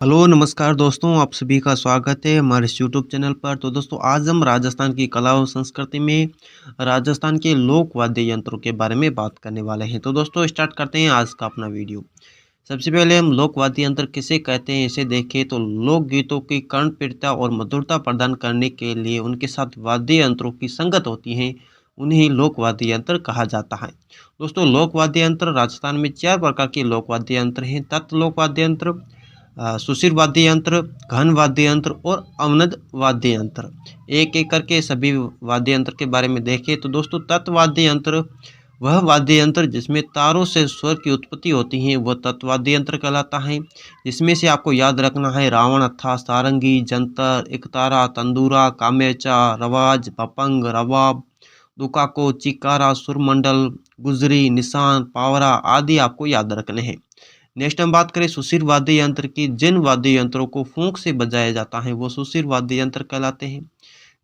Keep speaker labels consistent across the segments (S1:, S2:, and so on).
S1: Hello नमस्कार दोस्तों, आप सभी का स्वागत है हमारे इस यूट्यूब चैनल पर। तो दोस्तों आज हम राजस्थान की कला और संस्कृति में राजस्थान के लोक वाद्य यंत्रों के बारे में बात करने वाले हैं। तो दोस्तों स्टार्ट करते हैं आज का अपना वीडियो। सबसे पहले हम लोक वाद्य यंत्र किसे कहते हैं इसे देखें तो लोक गीतों की कर्णप्रियता और मधुरता प्रदान करने के लिए उनके साथ वाद्य यंत्रों की संगत होती है, उन्हें लोक वाद्य यंत्र कहा जाता है। दोस्तों लोक वाद्य यंत्र राजस्थान में 4 प्रकार के लोक वाद्य यंत्र हैं। तत् लोक वाद्य यंत्र, सुशिर वाद्य यंत्र, घन वाद्य यंत्र और अवनद वाद्य यंत्र। एक एक करके सभी वाद्य यंत्र के बारे में देखें तो दोस्तों तत् वाद्य यंत्र वह वाद्य यंत्र जिसमें तारों से स्वर की उत्पत्ति होती है वह तत् वाद्य यंत्र कहलाता है। जिसमें से आपको याद रखना है रावण हत्था, सारंगी, जंतर, एकतारा, तंदूरा, कामेचा, रवाज, भपंग, रवाब, दुकाको, चिकारा, सुरमंडल, गुजरी, निशान, पावरा आदि आपको याद रखने हैं। नेक्स्ट हम बात करें सुशिर वाद्य यंत्र की। जिन वाद्य यंत्रों को फूंक से बजाया जाता है वो सुशिर वाद्य यंत्र कहलाते हैं।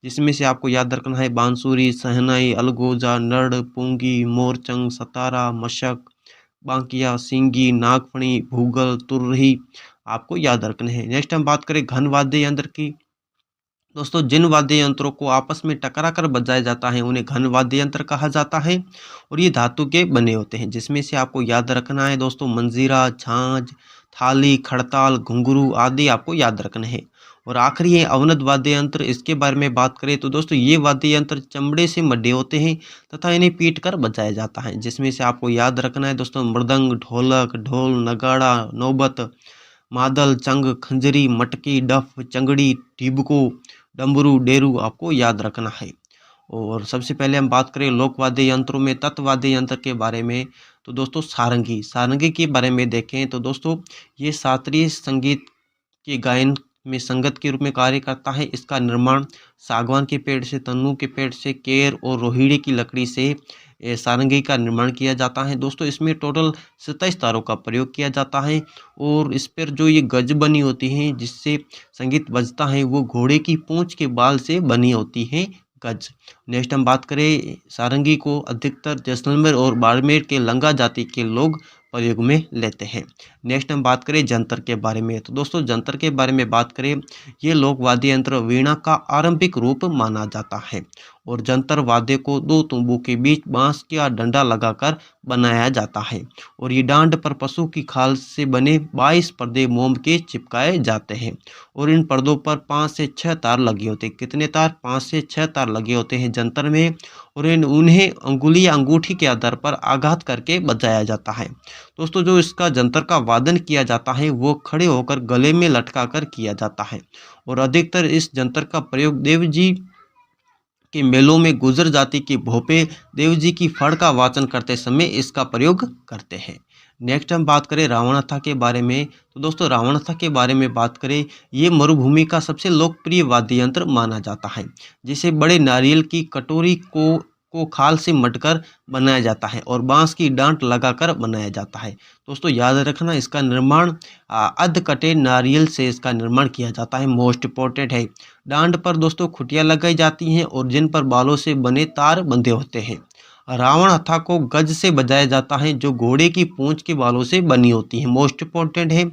S1: जिसमें से आपको याद रखना है बांसुरी, शहनाई, अलगोजा, नड़, पुंगी, मोरचंग, सतारा, मशक, बांकिया, सिंगी, नागफणी, भूगल, तुरही आपको याद रखने हैं। नेक्स्ट हम बात करें घन वाद्य यंत्र की। दोस्तों जिन वाद्य यंत्रों को आपस में टकरा कर बजाया जाता है उन्हें घन वाद्य यंत्र कहा जाता है और ये धातु के बने होते हैं। जिसमें से आपको याद रखना है दोस्तों मंजीरा, झांझ, थाली, खड़ताल, घुंघरू आदि आपको याद रखने हैं। और आखिरी है अवनद वाद्य यंत्र। इसके बारे में बात करें तो दोस्तों ये वाद्य यंत्र चमड़े से मढ़े होते हैं तथा इन्हें पीट कर बजाया जाता है। जिसमें से आपको याद रखना है दोस्तों मृदंग, ढोलक, ढोल, नगाड़ा, नौबत, मादल, चंग, खंजरी, मटकी, डफ, चंगड़ी, ढिबको, डमरू, डेरू आपको याद रखना है। और सबसे पहले हम बात करें लोक वाद्य यंत्रों में तत् वाद्य यंत्र के बारे में तो दोस्तों सारंगी सारंगी के बारे में देखें तो दोस्तों ये शास्त्रीय संगीत के गायन में संगत के रूप में कार्य करता है। इसका निर्माण सागवान के पेड़ से, तन्नू के पेड़ से, केर और रोहिड़ी की लकड़ी से सारंगी का निर्माण किया जाता है। दोस्तों इसमें टोटल 27 तारों का प्रयोग किया जाता है और इस पर जो ये गज बनी होती हैं जिससे संगीत बजता है वो घोड़े की पूंछ के बाल से बनी होती है गज। नेक्स्ट हम बात करें सारंगी को अधिकतर जैसलमेर और बाड़मेर के लंगा जाति के लोग प्रयोग में लेते हैं। नेक्स्ट हम बात करें जंतर के बारे में तो दोस्तों जंतर के बारे में बात करें ये लोक वाद्य यंत्र वीणा का आरंभिक रूप माना जाता है और जंतर वाद्य को दो तुंबों के बीच बांस का डंडा लगाकर बनाया जाता है और ये डांड पर पशु की खाल से बने 22 पर्दे मोम के चिपकाए जाते हैं और इन पर्दों पर 5 से 6 तार लगे होते हैं। कितने तार? 5 से 6 तार लगे होते हैं जंतर में और उन्हें अंगुली या अंगूठी के आधार पर आघात करके बजाया जाता है। दोस्तों जो इसका जंतर का वादन किया जाता है वो खड़े होकर गले में लटका कर किया जाता है और अधिकतर इस जंतर का प्रयोग देव जी के मेलों में गुर्जर जाति के भोपे देव जी की फड़ का वाचन करते समय इसका प्रयोग करते हैं। नेक्स्ट हम बात करें रावणहथा के बारे में तो दोस्तों रावणहथा के बारे में बात करें ये मरुभूमि का सबसे लोकप्रिय वाद्य यंत्र माना जाता है जिसे बड़े नारियल की कटोरी को खाल से मटकर बनाया जाता है और बांस की डांट लगाकर बनाया जाता है। दोस्तों याद रखना इसका निर्माण अध कटे नारियल से इसका निर्माण किया जाता है। मोस्ट इम्पोर्टेंट है। डांड पर दोस्तों खुटियाँ लगाई जाती हैं और जिन पर बालों से बने तार बंधे होते हैं। रावण हथा को गज से बजाया जाता है जो घोड़े की पूंछ के बालों से बनी होती है। मोस्ट इम्पोर्टेंट है।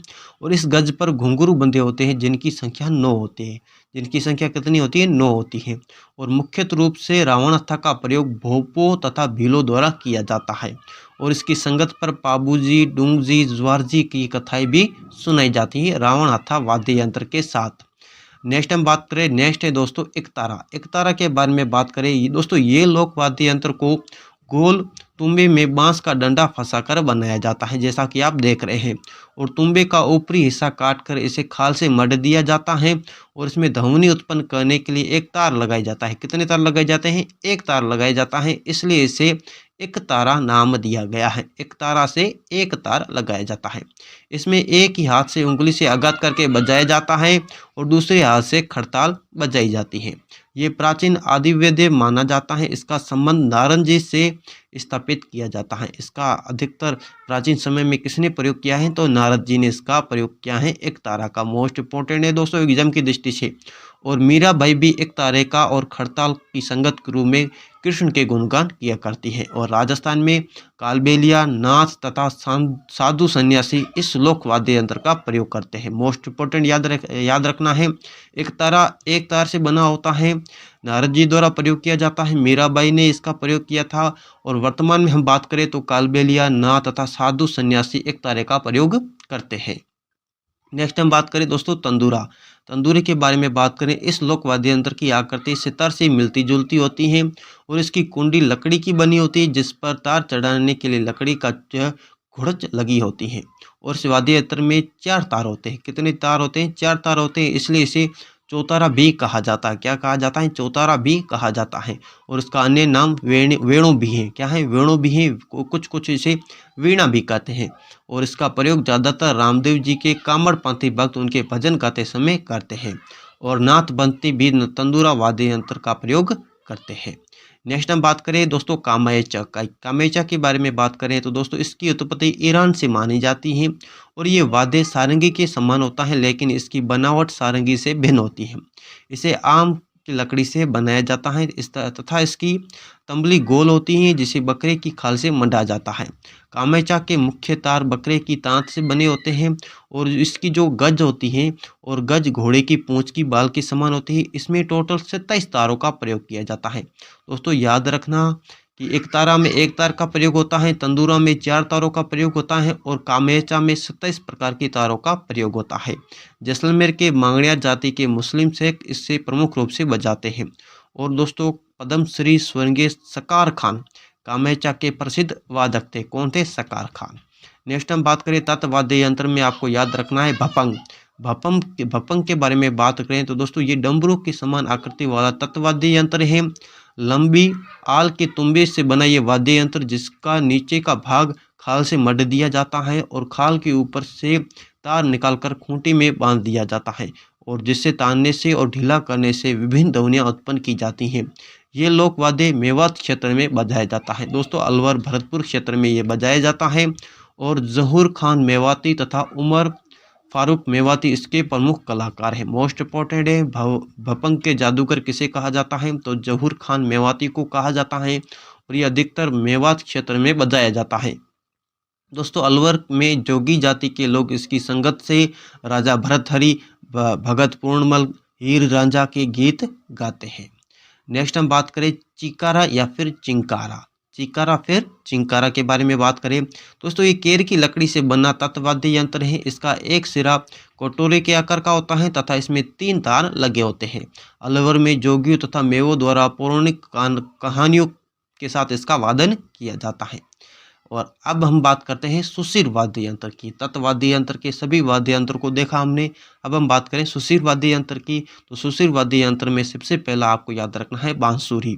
S1: और इस गज पर घुंघरू बंधे होते हैं जिनकी संख्या 9 होती है। जिनकी संख्या कितनी होती है? 9 होती है। और मुख्यत रूप से रावण हथा का प्रयोग भोपों तथा भीलों द्वारा किया जाता है और इसकी संगत पर पाबूजी, डूंगजी, ज्वारजी की कथाएं भी सुनाई जाती है रावण हथा वाद्य यंत्र के साथ। नेक्स्ट हम बात करें नेक्स्ट है दोस्तों एकतारा। एकतारा के बारे में बात करें दोस्तों ये लोक वाद्य यंत्र को गोल तुम्बे में बांस का डंडा फंसाकर बनाया जाता है जैसा कि आप देख रहे हैं और तुम्बे का ऊपरी हिस्सा काटकर इसे खाल से मढ़ दिया जाता है और इसमें ध्वनि उत्पन्न करने के लिए एक तार लगाया जाता है। कितने तार लगाए जाते हैं? एक तार लगाया जाता है इसलिए इसे एक तारा नाम दिया गया है। एक तारा से एक तार लगाया जाता है। इसमें एक ही हाथ से उंगली से आघात करके बजाया जाता है और दूसरे हाथ से खड़ताल बजाई जाती है। ये प्राचीन आदिवेद्य माना जाता है। इसका संबंध नारद जी से स्थापित किया जाता है। इसका अधिकतर प्राचीन समय में किसने प्रयोग किया है? तो नारद जी ने इसका प्रयोग किया है। एक तारा का मोस्ट इंपोर्टेंट है दोस्तों एग्जाम की दृष्टि से। और मीराबाई भी एक तारे का और खड़ताल की संगत के रूप में कृष्ण के गुणगान किया करती है। और राजस्थान में कालबेलिया, नाथ तथा साधु सन्यासी इस लोक वाद्य यंत्र का प्रयोग करते हैं। मोस्ट इम्पोर्टेंट याद रखना है, एक तार से बना होता है, नारद जी द्वारा प्रयोग किया जाता है, मीराबाई ने इसका प्रयोग किया था। और वर्तमान में हम बात करें तो कालबेलिया, नाथ तथा साधु सन्यासी एक तारे का प्रयोग करते हैं। नेक्स्ट हम बात करें दोस्तों तंदूरा। तंदूरे के बारे में बात करें, इस लोक वाद्य यंत्र की आकृति सितार से मिलती जुलती होती है और इसकी कुंडी लकड़ी की बनी होती है, जिस पर तार चढ़ाने के लिए लकड़ी का घुड़च लगी होती है। और इस वाद्य यंत्र में 4 तार होते हैं। कितने तार होते हैं? 4 तार होते हैं, इसलिए इसे चौतारा भी कहा जाता है। क्या कहा जाता है? चौतारा भी कहा जाता है। और इसका अन्य नाम वेणु भी है। क्या है? वेणु भी है। कुछ इसे वीणा भी कहते हैं। और इसका प्रयोग ज़्यादातर रामदेव जी के कामड़पंथी भक्त उनके भजन गाते समय करते हैं। और नाथपंथी भी तंदूरा वाद्य यंत्र का प्रयोग करते हैं। नेक्स्ट हम बात करें दोस्तों कामायचा का। कामायचा के बारे में बात करें तो दोस्तों इसकी उत्पत्ति ईरान से मानी जाती है। और ये वाद्य सारंगी के समान होता है, लेकिन इसकी बनावट सारंगी से भिन्न होती है। इसे आम की लकड़ी से बनाया जाता है तथा इसकी तंबली गोल होती है, जिसे बकरे की खाल से मंडा जाता है। कामायचा के मुख्य तार बकरे की दांत से बने होते हैं। और इसकी जो गज होती है और गज घोड़े की पूंछ की बाल के समान होती है। इसमें टोटल 27 तारों का प्रयोग किया जाता है। दोस्तों याद रखना कि एक तारा में एक तार का प्रयोग होता है, तंदूरा में 4 तारों का प्रयोग होता है और कामायचा में 27 प्रकार की तारों का प्रयोग होता है। जैसलमेर के मांगड़िया जाति के मुस्लिम शेख इससे प्रमुख रूप से बजाते हैं। और दोस्तों पद्मश्री स्वर्गीय सकार खान कामायचा के प्रसिद्ध वादक थे। कौन थे? सकार खान। नेक्स्ट हम बात करें तत्वाद्य यंत्र में, आपको याद रखना है भपंग। भपंग के बारे में बात करें तो दोस्तों ये डमरू की समान आकृति वाला तत्वाद्य यंत्र है। लंबी आल के तुम्बे से बना ये वाद्य यंत्र, जिसका नीचे का भाग खाल से मढ़ दिया जाता है और खाल के ऊपर से तार निकालकर खूंटी में बांध दिया जाता है। और जिससे तानने से और ढीला करने से विभिन्न ध्वनियाँ उत्पन्न की जाती हैं। ये लोक वाद्य मेवात क्षेत्र में बजाया जाता है। दोस्तों अलवर भरतपुर क्षेत्र में ये बजाया जाता है। और जहूर खान मेवाती तथा उमर फारूक मेवाती इसके प्रमुख कलाकार हैं। मोस्ट इम्पोर्टेंट है, भपंग के जादूगर किसे कहा जाता है? तो जहूर खान मेवाती को कहा जाता है। और ये अधिकतर मेवात क्षेत्र में बजाया जाता है। दोस्तों अलवर में जोगी जाति के लोग इसकी संगत से राजा भरतहरि, भगत पूर्णमल, हीर रांझा के गीत गाते हैं। नेक्स्ट हम बात करें चिकारा या फिर चिंकारा। चिकारा फिर चिंकारा के बारे में बात करें दोस्तों, ये केर की लकड़ी से बना तत्वाद्य यंत्र है। इसका एक सिरा कटोरे के आकार का होता है तथा इसमें 3 तार लगे होते हैं। अलवर में जोगियों तथा मेवों द्वारा पौराणिक कहानियों के साथ इसका वादन किया जाता है। और अब हम बात करते हैं सुशिर वाद्य यंत्र की। तत्वाद्य यंत्र के सभी वाद्य यंत्र को देखा हमने, अब हम बात करें सुशिर वाद्य यंत्र की। तो सुशिर वाद्य यंत्र में सबसे पहला आपको याद रखना है बांसुरी।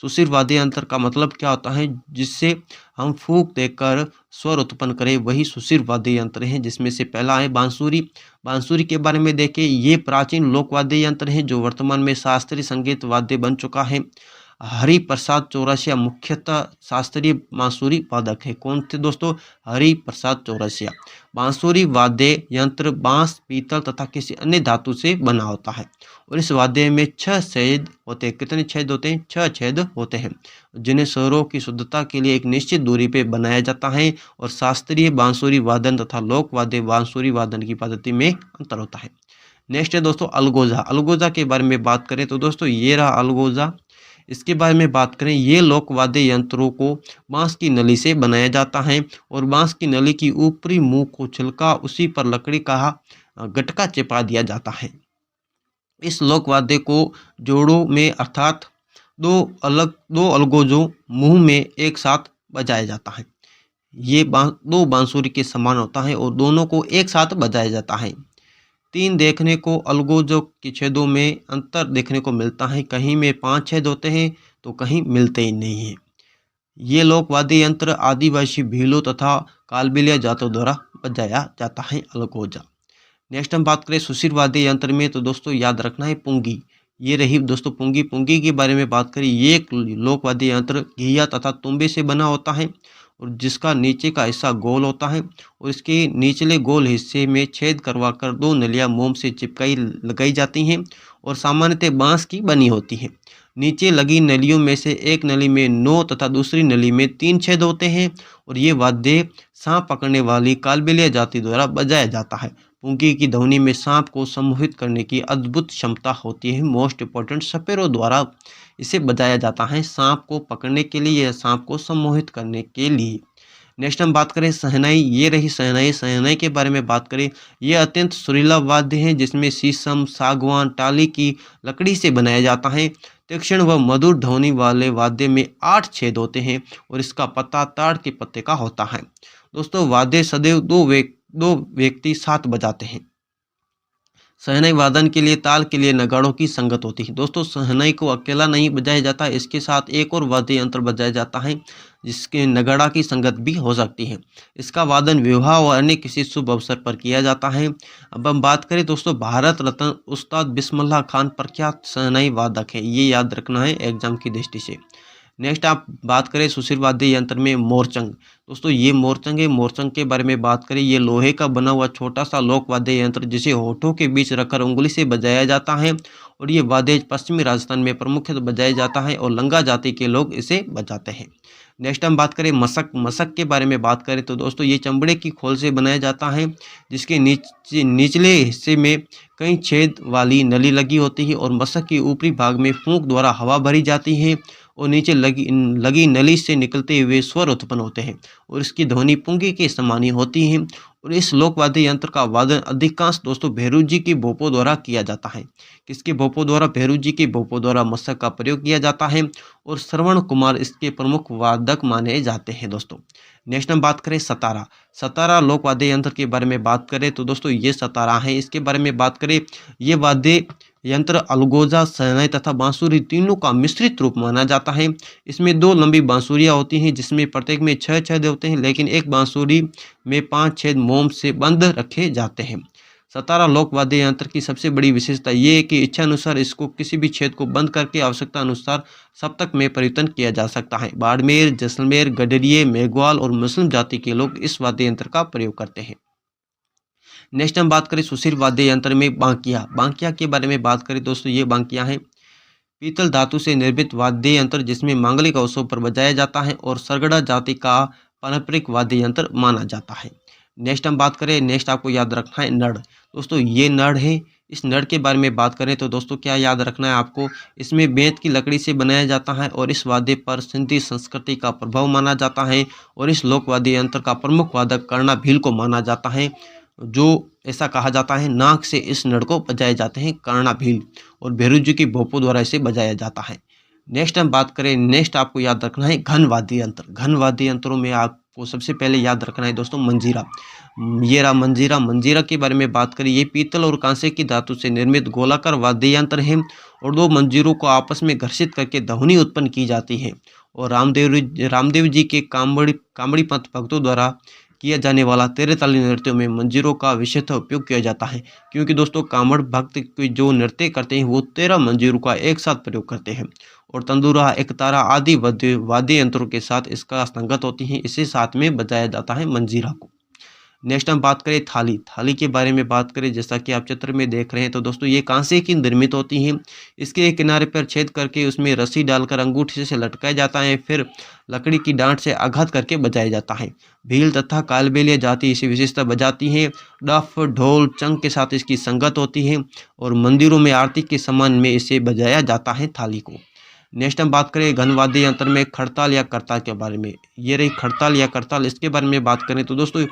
S1: सुशिर वाद्य यंत्र का मतलब क्या होता है? जिससे हम फूंक देकर स्वर उत्पन्न करें, वही सुशिर वाद्य यंत्र है, जिसमें से पहला है बांसुरी। बांसुरी के बारे में देखें, ये प्राचीन लोक वाद्य यंत्र है जो वर्तमान में शास्त्रीय संगीत वाद्य बन चुका है। हरि प्रसाद चौरसिया मुख्यतः शास्त्रीय बांसुरी वादक है। कौन थे दोस्तों? हरि प्रसाद चौरसिया। बांसुरी वाद्य यंत्र बांस, पीतल तथा किसी अन्य धातु से बना होता है। और इस वाद्य में 6 छेद होते हैं। कितने छेद होते हैं? 6 छेद होते हैं, जिन्हें स्वरों की शुद्धता के लिए एक निश्चित दूरी पे बनाया जाता है। और शास्त्रीय बांसुरी वादन तथा लोक वाद्य बांसुरी वादन की पद्धति में अंतर होता है। नेक्स्ट है दोस्तों अलगोजा। अलगोजा के बारे में बात करें तो दोस्तों ये रहा अलगोजा। इसके बारे में बात करें, ये लोक वाद्य यंत्रों को बांस की नली से बनाया जाता है। और बांस की नली की ऊपरी मुंह को छिलका उसी पर लकड़ी का गटका चिपका दिया जाता है। इस लोक वाद्य को जोड़ों में अर्थात दो अलगोजों मुंह में एक साथ बजाया जाता है। ये दो बांसुरी के समान होता है और दोनों को एक साथ बजाया जाता है। 3 देखने को अलगोजों के छेदों में अंतर देखने को मिलता है। कहीं में 5 छेद होते हैं तो कहीं मिलते ही नहीं हैं। ये लोक वाद्य यंत्र आदिवासी भीलों तथा कालबेलिया जातों द्वारा बजाया जाता है अलगोजा। नेक्स्ट हम बात करें सुशिर वाद्य यंत्र में तो दोस्तों याद रखना है पुंगी। ये रही दोस्तों पुंगी। पुंगी के बारे में बात करें, ये एक लोक वाद्य यंत्र घिया तथा तुम्बे से बना होता है। और जिसका नीचे का हिस्सा गोल होता है और इसके निचले गोल हिस्से में छेद करवाकर 2 नलियां मोम से चिपकाई लगाई जाती हैं और सामान्यतः बांस की बनी होती हैं। नीचे लगी नलियों में से एक नली में 9 तथा दूसरी नली में 3 छेद होते हैं और ये वाद्य सांप पकड़ने वाली कालबेलिया जाति द्वारा बजाया जाता है। पुंगी की ध्वनि में सांप को सम्मोहित करने की अद्भुत क्षमता होती है। मोस्ट इम्पोर्टेंट सपेरों द्वारा इसे बजाया जाता है सांप को पकड़ने के लिए या सांप को सम्मोहित करने के लिए। नेक्स्ट हम बात करें शहनाई। ये रही शहनाई। शहनाई के बारे में बात करें, ये अत्यंत सुरीला वाद्य है जिसमें शीशम, सागवान, टाली की लकड़ी से बनाया जाता है। तीक्ष्ण व मधुर ध्वनि वाले वाद्य में 8 छेद होते हैं और इसका पत्ता ताड़ के पत्ते का होता है। दोस्तों वाद्य सदैव दो व्यक्ति साथ बजाते हैं। शहनाई वादन के लिए ताल के लिए नगाड़ों की संगत होती है। दोस्तों शहनाई को अकेला नहीं बजाया जाता, इसके साथ एक और वाद्य यंत्र बजाया जाता है जिसके नगाड़ा की संगत भी हो सकती है। इसका वादन विवाह और अन्य किसी शुभ अवसर पर किया जाता है। अब हम बात करें दोस्तों, भारत रत्न उस्ताद बिस्मिल्लाह खान प्रख्यात शहनाई वादक है, ये याद रखना है एग्जाम की दृष्टि से। नेक्स्ट आप बात करें सुशील वाद्य यंत्र में मोरचंग। दोस्तों ये मोरचंग है। मोरचंग के बारे में बात करें, ये लोहे का बना हुआ छोटा सा लोक वाद्य यंत्र जिसे होठों के बीच रखकर उंगली से बजाया जाता है और ये वाद्य पश्चिमी राजस्थान में प्रमुखतः बजाया जाता है और लंगा जाति के लोग इसे बजाते हैं। नेक्स्ट हम बात करें मशक। मशक के बारे में बात करें तो दोस्तों ये चमड़े की खोल से बनाया जाता है जिसके निचले हिस्से में कई छेद वाली नली लगी होती है और मशक के ऊपरी भाग में फूंक द्वारा हवा भरी जाती है और नीचे लगी नली से निकलते हुए स्वर उत्पन्न होते हैं और इसकी ध्वनि पुंगी के समान ही होती है। और इस लोकवाद्य यंत्र का वादन अधिकांश दोस्तों भैरू जी की भोपों द्वारा किया जाता है। किसके भोपों द्वारा? भैरू जी की भोपों द्वारा मशक का प्रयोग किया जाता है और श्रवण कुमार इसके प्रमुख वादक माने जाते हैं दोस्तों। नेक्स्ट हम बात करें सतारा। सतारा लोकवाद्य यंत्र के बारे में बात करें तो दोस्तों ये सतारा है। इसके बारे में बात करें, ये वाद्य यंत्र अलगोजा, शहनाई तथा बांसुरी तीनों का मिश्रित रूप माना जाता है। इसमें 2 लंबी बांसुरियां होती हैं जिसमें प्रत्येक में 6 छेद होते हैं, लेकिन एक बांसुरी में 5 छेद मोम से बंद रखे जाते हैं। सतारा लोकवाद्य यंत्र की सबसे बड़ी विशेषता ये है कि इच्छा अनुसार इसको किसी भी छेद को बंद करके आवश्यकता अनुसार सप्तक में परिवर्तन किया जा सकता है। बाड़मेर, जैसलमेर, गडरिये, मेघवाल और मुस्लिम जाति के लोग इस वाद्य यंत्र का प्रयोग करते हैं। नेक्स्ट हम बात करें सुशील वाद्य यंत्र में बांकिया। बांकिया के बारे में बात करें दोस्तों, ये बांकिया है पीतल धातु से निर्मित वाद्य यंत्र जिसमें मांगलिक अवसरों पर बजाया जाता है और सरगड़ा जाति का पारंपरिक वाद्य यंत्र माना जाता है। नेक्स्ट हम बात करें, नेक्स्ट आपको याद रखना है नड़। दोस्तों ये नड़ है। इस नड़ के बारे में बात करें तो दोस्तों क्या याद रखना है आपको, इसमें बेंत की लकड़ी से बनाया जाता है और इस वाद्य पर सिंधी संस्कृति का प्रभाव माना जाता है और इस लोकवाद्य यंत्र का प्रमुख वादक कर्णा भील को माना जाता है। जो ऐसा कहा जाता है नाक से इस नड़ को बजाए जाते हैं कर्णा भील और भैरू जी की भोपों द्वारा इसे बजाया जाता है। नेक्स्ट हम बात करें, नेक्स्ट आपको याद रखना है घन वाद्य यंत्र। घन वाद्य यंत्रों में आपको सबसे पहले याद रखना है दोस्तों मंजीरा। ये रहा मंजीरा। मंजीरा के बारे में बात करें, ये पीतल और कांसे की धातु से निर्मित गोलाकार वाद्य यंत्र है और 2 मंजीरों को आपस में घर्षित करके ध्वनि उत्पन्न की जाती है और रामदेव जी के कामड़ी पंथ भक्तों द्वारा किया जाने वाला 13 ताली नृत्यों में मंजीरों का विशेषतः उपयोग किया जाता है, क्योंकि दोस्तों कामड़ भक्त जो नृत्य करते हैं वो 13 मंजीरों का एक साथ प्रयोग करते हैं और तंदूरा, एकतारा आदि वाद्य यंत्रों के साथ इसका संगत होती है। इसे साथ में बजाया जाता है मंजीरा को। नेक्स्ट हम बात करें थाली। थाली के बारे में बात करें, जैसा कि आप चित्र में देख रहे हैं तो दोस्तों ये कांसे की निर्मित होती हैं। इसके एक किनारे पर छेद करके उसमें रस्सी डालकर अंगूठी से लटकाया जाता है, फिर लकड़ी की डांट से आघात करके बजाया जाता है। भील तथा कालबेलिया जाति इसी विशेषता बजाती है। डफ, ढोल, चंग के साथ इसकी संगत होती है और मंदिरों में आरती के सम्मान में इसे बजाया जाता है थाली को। नेक्स्ट हम बात करें घन वाद्य यंत्र में खड़ताल या करताल के बारे में। ये रही खड़ताल या करताल। इसके बारे में बात करें तो दोस्तों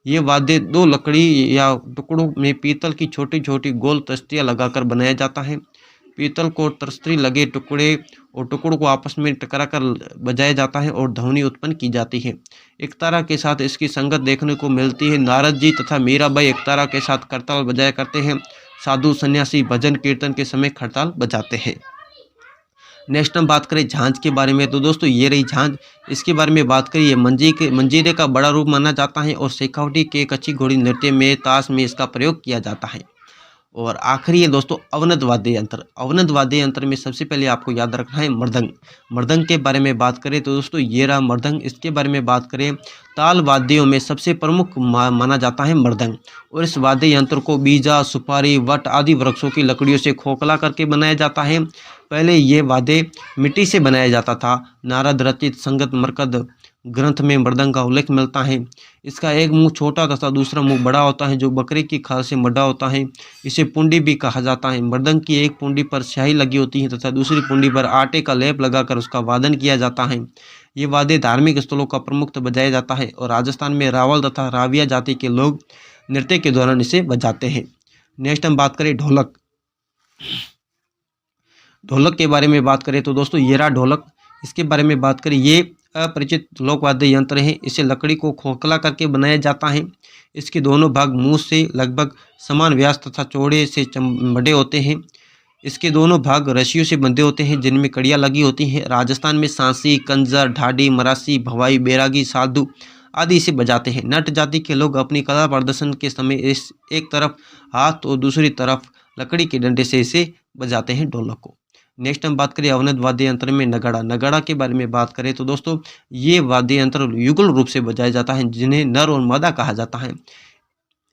S1: ये वाद्य 2 लकड़ी या टुकड़ों में पीतल की छोटी छोटी गोल तस्तियाँ लगाकर बनाया जाता है। पीतल को तस्ती लगे टुकड़े और टुकड़ों को आपस में टकरा कर बजाया जाता है और ध्वनि उत्पन्न की जाती है। एकतारा के साथ इसकी संगत देखने को मिलती है। नारद जी तथा मीराबाई एकतारा के साथ करताल बजाया करते हैं। साधु संन्यासी भजन कीर्तन के समय खड़ताल बजाते हैं। नेक्स्ट हम बात करें झांझ के बारे में तो दोस्तों ये रही झांझ। इसके बारे में बात करिए, मंजीरे का बड़ा रूप माना जाता है और शेखावटी के कच्ची घोड़ी नृत्य में ताश में इसका प्रयोग किया जाता है। और आखिरी है दोस्तों अवनद वाद्य यंत्र। अवनद वाद्य यंत्र में सबसे पहले आपको याद रखना है मृदंग। मृदंग के बारे में बात करें तो दोस्तों ये रहा मृदंग। इसके बारे में बात करें, ताल वाद्यों में सबसे प्रमुख माना जाता है मृदंग। और इस वाद्य यंत्र को बीजा, सुपारी, वट आदि वृक्षों की लकड़ियों से खोखला करके बनाया जाता है। पहले ये वाद्य मिट्टी से बनाया जाता था। नारद रचित संगत मरकद ग्रंथ में मृदंग का उल्लेख मिलता है। इसका एक मुंह छोटा तथा दूसरा मुंह बड़ा होता है, जो बकरे की खाल से मढ़ा होता है। इसे पुंडी भी कहा जाता है। मृदंग की एक पुंडी पर स्याही लगी होती है तथा दूसरी पुंडी पर आटे का लेप लगाकर उसका वादन किया जाता है। ये वाद्य धार्मिक स्थलों का प्रमुख बजाया जाता है और राजस्थान में रावल तथा राविया जाति के लोग नृत्य के दौरान इसे बजाते हैं। नेक्स्ट हम बात करें ढोलक। ढोलक के बारे में बात करें तो दोस्तों ये रहा ढोलक। इसके बारे में बात करें, ये अपरिचित लोकवाद्य यंत्र है। इसे लकड़ी को खोखला करके बनाया जाता है। इसके दोनों भाग मुंह से लगभग समान व्यास तथा चौड़े से बड़े होते हैं। इसके दोनों भाग रस्सियों से बंधे होते हैं जिनमें कड़ियाँ लगी होती हैं। राजस्थान में सांसी, कंजर, ढाडी, मरासी, भवाई, बैरागी, साधु आदि इसे बजाते हैं। नट जाति के लोग अपनी कला प्रदर्शन के समय इस एक तरफ हाथ और दूसरी तरफ लकड़ी के डंडे से इसे बजाते हैं ढोलक को। नेक्स्ट हम बात करें अवनद वाद्य यंत्र में नगाड़ा। नगाड़ा के बारे में बात करें तो दोस्तों ये वाद्य यंत्र युगल रूप से बजाया जाता है, जिन्हें नर और मादा कहा जाता है।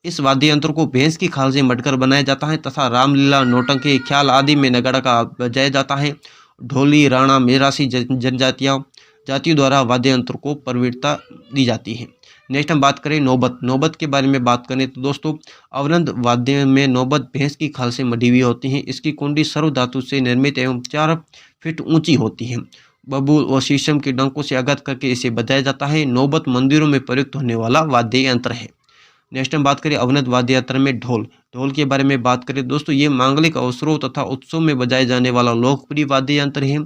S1: इस वाद्य यंत्र को भैंस की खाल से मढ़कर बनाया जाता है तथा रामलीला, नौटंकी, ख्याल आदि में नगाड़ा का बजाया जाता है। ढोली, राणा, मेरासी जनजातियों द्वारा वाद्य यंत्र को प्रवीणता दी जाती है। नेक्स्ट हम बात करें नौबत। नौबत के बारे में बात करें तो दोस्तों अवनद वाद्य में नौबत भैंस की खाल से मढ़ी हुई होती है। इसकी कुंडी सर्व धातु से निर्मित एवं 4 फीट ऊंची होती है। बबूल और शीशम के डंकों से आघात करके इसे बजाया जाता है। नौबत मंदिरों में प्रयुक्त होने वाला वाद्य यंत्र है। नेक्स्ट हम बात करें अवनद वाद्य यंत्र में ढोल। ढोल के बारे में बात करें दोस्तों ये मांगलिक अवसरों तथा उत्सव में बजाए जाने वाला लोकप्रिय वाद्य यंत्र है।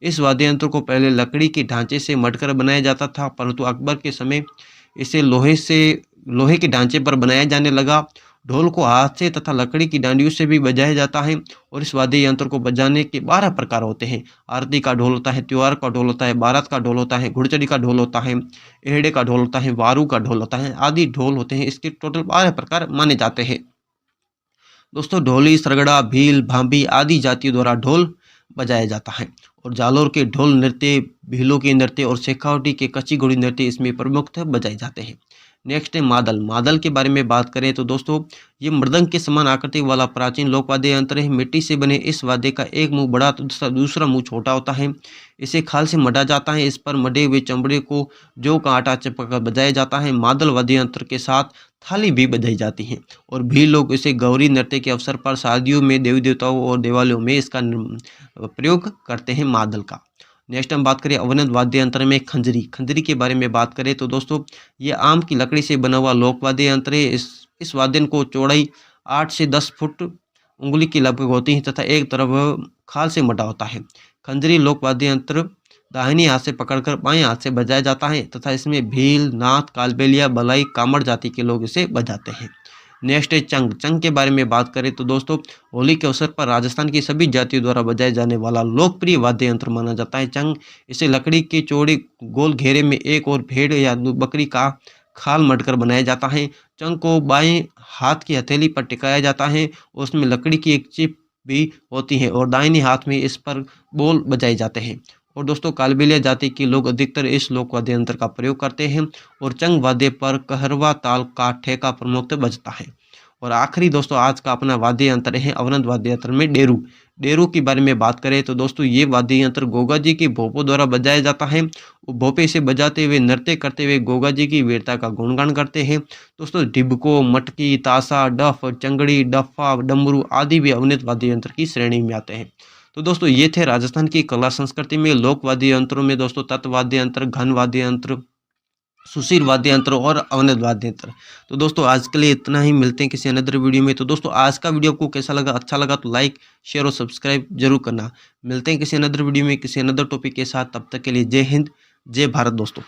S1: इस वाद्य यंत्र को पहले लकड़ी के ढांचे से मढ़कर बनाया जाता था, परंतु अकबर के समय इसे लोहे के ढांचे पर बनाया जाने लगा। ढोल को हाथ से तथा लकड़ी की डांडियों से भी बजाया जाता है और इस वाद्य यंत्र को बजाने के 12 प्रकार होते हैं। आरती का ढोल होता है, त्योहार का ढोल होता है, बारात का ढोल होता है, घुड़चड़ी का ढोल होता है, एहड़े का ढोल होता है, वारू का ढोल होता है, आदि ढोल होते हैं। इसके टोटल 12 प्रकार माने जाते हैं। दोस्तों ढोली, सरगड़ा, भील, भांभी आदि जातियों द्वारा ढोल बजाया जाता है और जालोर के ढोल नृत्य, भीलों के नृत्य और शेखावटी के कच्ची घोड़ी नृत्य इसमें प्रमुख बजाए जाते हैं। नेक्स्ट है मादल। मादल के बारे में बात करें तो दोस्तों ये मृदंग के समान आकृति वाला प्राचीन लोकवाद्य यंत्र है। मिट्टी से बने इस वाद्य का एक मुंह बड़ा तो दूसरा मुंह छोटा होता है। इसे खाल से मढ़ा जाता है। इस पर मढ़े हुए चमड़े को जौ का आटा चिपकाकर बजाया जाता है। मादल वाद्य यंत्र के साथ थाली भी बजाई जाती है और भी लोग इसे गौरी नृत्य के अवसर पर, शादियों में, देवी देवताओं और दिवालियों में इसका प्रयोग करते हैं मादल का। नेक्स्ट हम बात करें अवनद वाद्य यंत्र में खंजरी। खंजरी के बारे में बात करें तो दोस्तों ये आम की लकड़ी से बना हुआ लोकवाद्य यंत्र है। इस वाद्य को चौड़ाई 8 से 10 फुट उंगली की लगभग होती है तथा एक तरफ खाल से मढ़ा होता है। खंजरी लोकवाद्य यंत्र दाहिनी हाथ से पकड़कर बाएं हाथ से बजाया जाता है तथा इसमें भील, नाथ, कालबेलिया, बलाई, कामड़ जाति के लोग इसे बजाते हैं। नेक्स्ट है चंग। चंग के बारे में बात करें तो दोस्तों होली के अवसर पर राजस्थान की सभी जातियों द्वारा बजाए जाने वाला लोकप्रिय वाद्य यंत्र माना जाता है चंग। इसे लकड़ी के चौड़े गोल घेरे में एक और भेड़ या बकरी का खाल मढ़कर बनाया जाता है। चंग को बाएं हाथ की हथेली पर टिकाया जाता है। उसमें लकड़ी की एक चिप भी होती है और दाहिने हाथ में इस पर बोल बजाए जाते हैं। और दोस्तों कालबेलिया जाति के लोग अधिकतर इस लोक वाद्य यंत्र का प्रयोग करते हैं और चंग वाद्य पर कहरवा ताल का ठेका प्रमुख बजता है। और आखिरी दोस्तों आज का अपना वाद्य यंत्र है अवनद वाद्य यंत्र में डेरू। डेरू के बारे में बात करें तो दोस्तों ये वाद्य यंत्र गोगा जी की भोपों द्वारा बजाया जाता है। भोपे से बजाते हुए, नृत्य करते हुए गोगा जी की वीरता का गुणगान करते हैं। दोस्तों डिबको, मटकी, ताशा, डफ, चंगड़ी, डफा, डमरू आदि भी अवनद वाद्य यंत्र की श्रेणी में आते हैं। तो दोस्तों ये थे राजस्थान की कला संस्कृति में लोक वाद्य यंत्रों में दोस्तों तत्व वाद्य यंत्र, घन वाद्य यंत्र, सुशील वाद्य यंत्र और अवनद वाद्य यंत्र। तो दोस्तों आज के लिए इतना ही, मिलते हैं किसी अनदर वीडियो में। तो दोस्तों आज का वीडियो आपको कैसा लगा, अच्छा लगा तो लाइक, शेयर और सब्सक्राइब जरूर करना। मिलते हैं किसी अनदर वीडियो में किसी अनदर टॉपिक के साथ, तब तक के लिए जय हिंद, जय भारत दोस्तों।